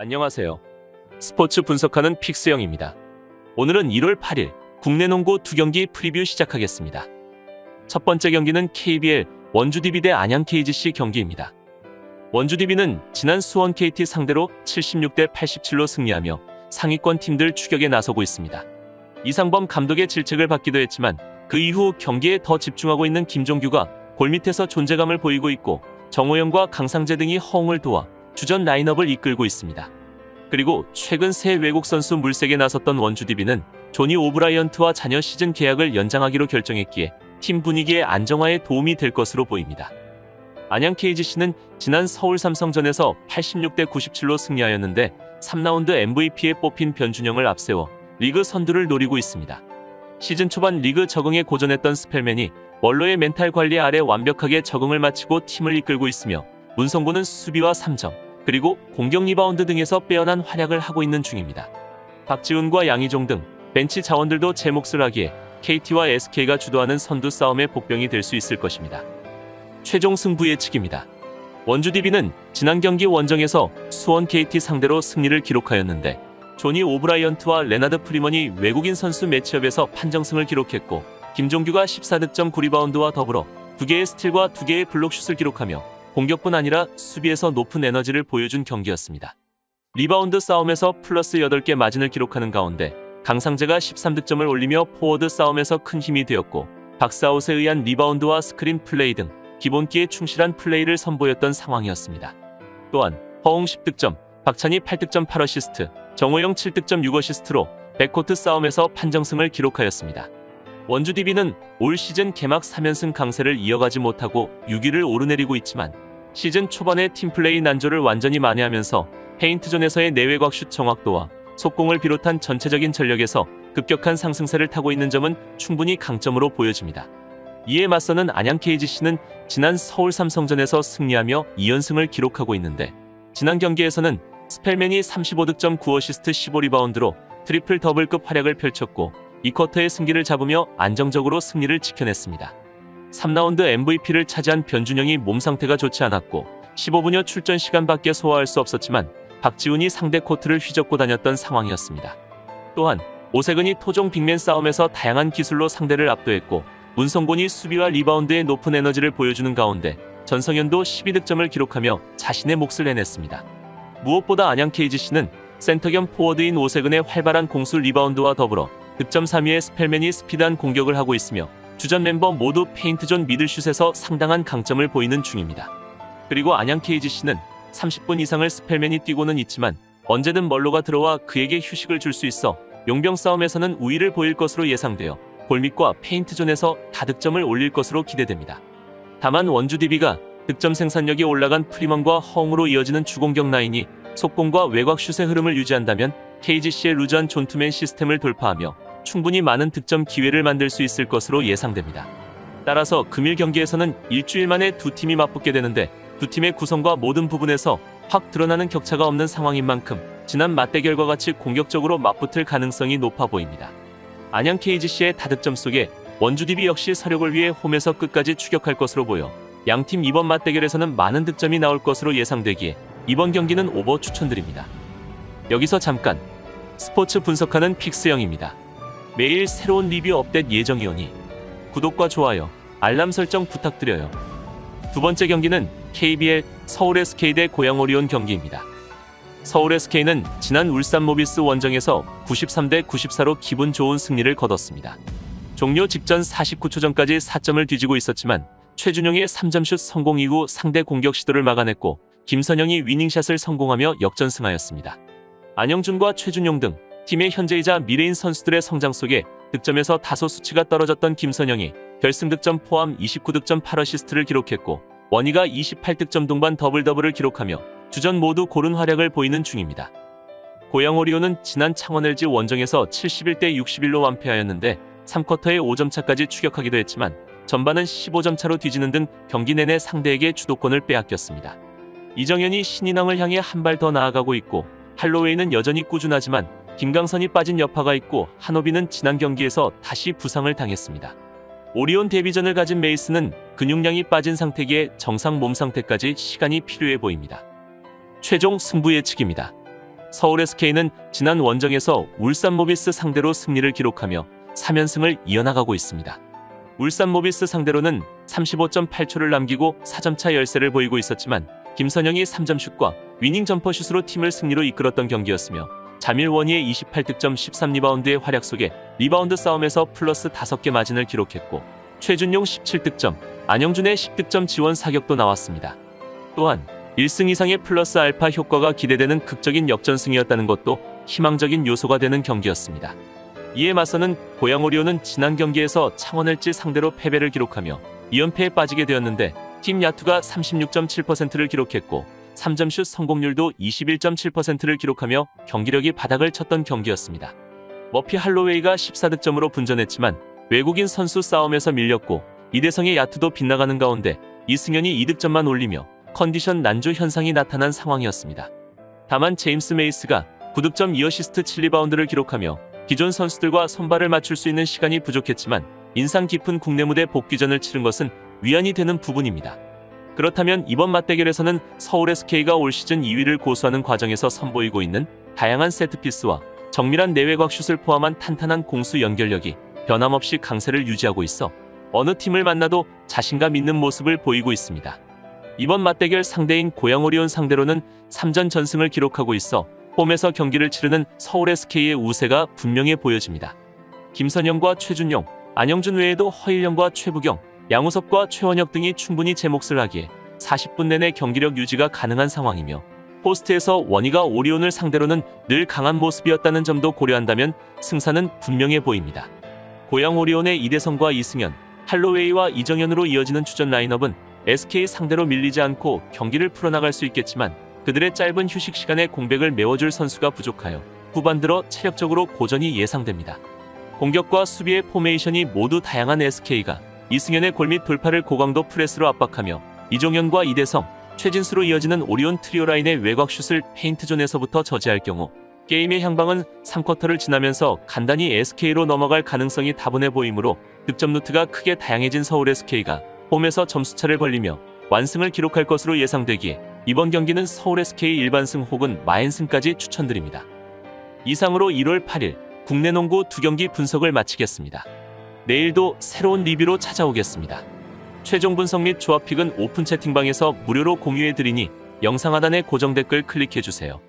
안녕하세요. 스포츠 분석하는 픽스영입니다. 오늘은 1월 8일 국내 농구 2경기 프리뷰 시작하겠습니다. 첫 번째 경기는 KBL 원주 DB 대 안양 KGC 경기입니다. 원주 DB는 지난 수원 KT 상대로 76대 87로 승리하며 상위권 팀들 추격에 나서고 있습니다. 이상범 감독의 질책을 받기도 했지만 그 이후 경기에 더 집중하고 있는 김종규가 골밑에서 존재감을 보이고 있고 정호영과 강상재 등이 허웅을 도와 주전 라인업을 이끌고 있습니다. 그리고 최근 새 외국 선수 물색에 나섰던 원주 DB는 조니 오브라이언트와 잔여 시즌 계약을 연장하기로 결정했기에 팀 분위기의 안정화에 도움이 될 것으로 보입니다. 안양 KGC는 지난 서울 삼성전에서 86대 97로 승리하였는데 3라운드 MVP에 뽑힌 변준영을 앞세워 리그 선두를 노리고 있습니다. 시즌 초반 리그 적응에 고전했던 스펠맨이 멀로의 멘탈 관리 아래 완벽하게 적응을 마치고 팀을 이끌고 있으며 문성곤은 수비와 3점, 그리고 공격 리바운드 등에서 빼어난 활약을 하고 있는 중입니다. 박지훈과 양희종 등 벤치 자원들도 제 몫을 하기에 KT와 SK가 주도하는 선두 싸움의 복병이 될 수 있을 것입니다. 최종 승부 예측입니다. 원주 DB는 지난 경기 원정에서 수원 KT 상대로 승리를 기록하였는데 조니 오브라이언트와 레나드 프리먼이 외국인 선수 매치업에서 판정승을 기록했고 김종규가 14득점 9리바운드와 더불어 2개의 스틸과 2개의 블록슛을 기록하며 공격뿐 아니라 수비에서 높은 에너지를 보여준 경기였습니다. 리바운드 싸움에서 플러스 8개 마진을 기록하는 가운데 강상재가 13득점을 올리며 포워드 싸움에서 큰 힘이 되었고 박스아웃에 의한 리바운드와 스크린 플레이 등 기본기에 충실한 플레이를 선보였던 상황이었습니다. 또한 허웅 10득점, 박찬희 8득점 8어시스트, 정호영 7득점 6어시스트로 백코트 싸움에서 판정승을 기록하였습니다. 원주 DB는 올 시즌 개막 3연승 강세를 이어가지 못하고 6위를 오르내리고 있지만 시즌 초반에 팀플레이 난조를 완전히 만회하면서 페인트존에서의 내외곽 슛 정확도와 속공을 비롯한 전체적인 전력에서 급격한 상승세를 타고 있는 점은 충분히 강점으로 보여집니다. 이에 맞서는 안양 KGC는 지난 서울 삼성전에서 승리하며 2연승을 기록하고 있는데 지난 경기에서는 스펠맨이 35득점 9어시스트 15리바운드로 트리플 더블급 활약을 펼쳤고 이 쿼터의 승기를 잡으며 안정적으로 승리를 지켜냈습니다. 3라운드 MVP를 차지한 변준영이 몸 상태가 좋지 않았고 15분여 출전 시간밖에 소화할 수 없었지만 박지훈이 상대 코트를 휘젓고 다녔던 상황이었습니다. 또한 오세근이 토종 빅맨 싸움에서 다양한 기술로 상대를 압도했고 문성곤이 수비와 리바운드에 높은 에너지를 보여주는 가운데 전성현도 12득점을 기록하며 자신의 몫을 해냈습니다. 무엇보다 안양 KGC는 센터 겸 포워드인 오세근의 활발한 공수 리바운드와 더불어 득점 3위의 스펠맨이 스피드한 공격을 하고 있으며 주전 멤버 모두 페인트존 미들슛에서 상당한 강점을 보이는 중입니다. 그리고 안양 KGC는 30분 이상을 스펠맨이 뛰고는 있지만 언제든 멀로가 들어와 그에게 휴식을 줄 수 있어 용병 싸움에서는 우위를 보일 것으로 예상되어 골밑과 페인트존에서 다득점을 올릴 것으로 기대됩니다. 다만 원주 DB가 득점 생산력이 올라간 프리먼과 허웅으로 이어지는 주공격 라인이 속공과 외곽슛의 흐름을 유지한다면 KGC의 루즈한 존투맨 시스템을 돌파하며 충분히 많은 득점 기회를 만들 수 있을 것으로 예상됩니다. 따라서 금일 경기에서는 일주일 만에 두 팀이 맞붙게 되는데 두 팀의 구성과 모든 부분에서 확 드러나는 격차가 없는 상황인 만큼 지난 맞대결과 같이 공격적으로 맞붙을 가능성이 높아 보입니다. 안양 KGC의 다득점 속에 원주 DB 역시 서력을 위해 홈에서 끝까지 추격할 것으로 보여 양팀 이번 맞대결에서는 많은 득점이 나올 것으로 예상되기에 이번 경기는 오버 추천드립니다. 여기서 잠깐 스포츠 분석하는 픽스영입니다. 매일 새로운 리뷰 업데이트 예정이오니 구독과 좋아요, 알람 설정 부탁드려요. 두 번째 경기는 KBL 서울 SK 대 고양 오리온 경기입니다. 서울 SK는 지난 울산 모비스 원정에서 93대 94로 기분 좋은 승리를 거뒀습니다. 종료 직전 49초 전까지 4점을 뒤지고 있었지만 최준용의 3점슛 성공 이후 상대 공격 시도를 막아냈고 김선영이 위닝샷을 성공하며 역전승하였습니다. 안영준과 최준용 등 팀의 현재이자 미래인 선수들의 성장 속에 득점에서 다소 수치가 떨어졌던 김선영이 결승 득점 포함 29득점 8어시스트를 기록했고 원희가 28득점 동반 더블더블을 기록하며 주전 모두 고른 활약을 보이는 중입니다. 고양 오리온은 지난 창원 LG 원정에서 71대 61로 완패하였는데 3쿼터에 5점 차까지 추격하기도 했지만 전반은 15점 차로 뒤지는 등 경기 내내 상대에게 주도권을 빼앗겼습니다. 이정현이 신인왕을 향해 한 발 더 나아가고 있고 할로웨이는 여전히 꾸준하지만 김강선이 빠진 여파가 있고 한호비는 지난 경기에서 다시 부상을 당했습니다. 오리온 데뷔전을 가진 메이스는 근육량이 빠진 상태기에 정상 몸 상태까지 시간이 필요해 보입니다. 최종 승부 예측입니다. 서울 SK는 지난 원정에서 울산 모비스 상대로 승리를 기록하며 3연승을 이어나가고 있습니다. 울산 모비스 상대로는 35.8초를 남기고 4점차 열세를 보이고 있었지만 김선영이 3점슛과 위닝 점퍼슛으로 팀을 승리로 이끌었던 경기였으며 자밀 원희의 28득점 13리바운드의 활약 속에 리바운드 싸움에서 플러스 5개 마진을 기록했고 최준용 17득점, 안영준의 10득점 지원 사격도 나왔습니다. 또한 1승 이상의 플러스 알파 효과가 기대되는 극적인 역전승이었다는 것도 희망적인 요소가 되는 경기였습니다. 이에 맞서는 고양 오리온은 지난 경기에서 창원 LG 상대로 패배를 기록하며 2연패에 빠지게 되었는데 팀 야투가 36.7%를 기록했고 3점슛 성공률도 21.7%를 기록하며 경기력이 바닥을 쳤던 경기였습니다. 머피 할로웨이가 14득점으로 분전했지만 외국인 선수 싸움에서 밀렸고 이대성의 야투도 빗나가는 가운데 이승현이 2득점만 올리며 컨디션 난조 현상이 나타난 상황이었습니다. 다만 제임스 메이스가 9득점 2어시스트 7리바운드를 기록하며 기존 선수들과 손발을 맞출 수 있는 시간이 부족했지만 인상 깊은 국내 무대 복귀전을 치른 것은 위안이 되는 부분입니다. 그렇다면 이번 맞대결에서는 서울 SK가 올 시즌 2위를 고수하는 과정에서 선보이고 있는 다양한 세트피스와 정밀한 내외곽 슛을 포함한 탄탄한 공수 연결력이 변함없이 강세를 유지하고 있어 어느 팀을 만나도 자신감 있는 모습을 보이고 있습니다. 이번 맞대결 상대인 고양 오리온 상대로는 3전 전승을 기록하고 있어 홈에서 경기를 치르는 서울 SK의 우세가 분명해 보여집니다. 김선영과 최준용, 안영준 외에도 허일영과 최부경, 양우석과 최원혁 등이 충분히 제 몫을 하기에 40분 내내 경기력 유지가 가능한 상황이며 포스트에서 원희가 오리온을 상대로는 늘 강한 모습이었다는 점도 고려한다면 승산은 분명해 보입니다. 고양 오리온의 이대성과 이승현, 할로웨이와 이정현으로 이어지는 추전 라인업은 SK 상대로 밀리지 않고 경기를 풀어나갈 수 있겠지만 그들의 짧은 휴식 시간에 공백을 메워줄 선수가 부족하여 후반 들어 체력적으로 고전이 예상됩니다. 공격과 수비의 포메이션이 모두 다양한 SK가 이승현의 골 및 돌파를 고강도 프레스로 압박하며 이종현과 이대성, 최진수로 이어지는 오리온 트리오 라인의 외곽슛을 페인트존에서부터 저지할 경우 게임의 향방은 3쿼터를 지나면서 간단히 SK로 넘어갈 가능성이 다분해 보이므로 득점 루트가 크게 다양해진 서울 SK가 홈에서 점수차를 벌리며 완승을 기록할 것으로 예상되기에 이번 경기는 서울 SK 일반승 혹은 마엔승까지 추천드립니다. 이상으로 1월 8일 국내 농구 2경기 분석을 마치겠습니다. 내일도 새로운 리뷰로 찾아오겠습니다. 최종 분석 및 조합픽은 오픈 채팅방에서 무료로 공유해드리니 영상 하단의 고정 댓글 클릭해주세요.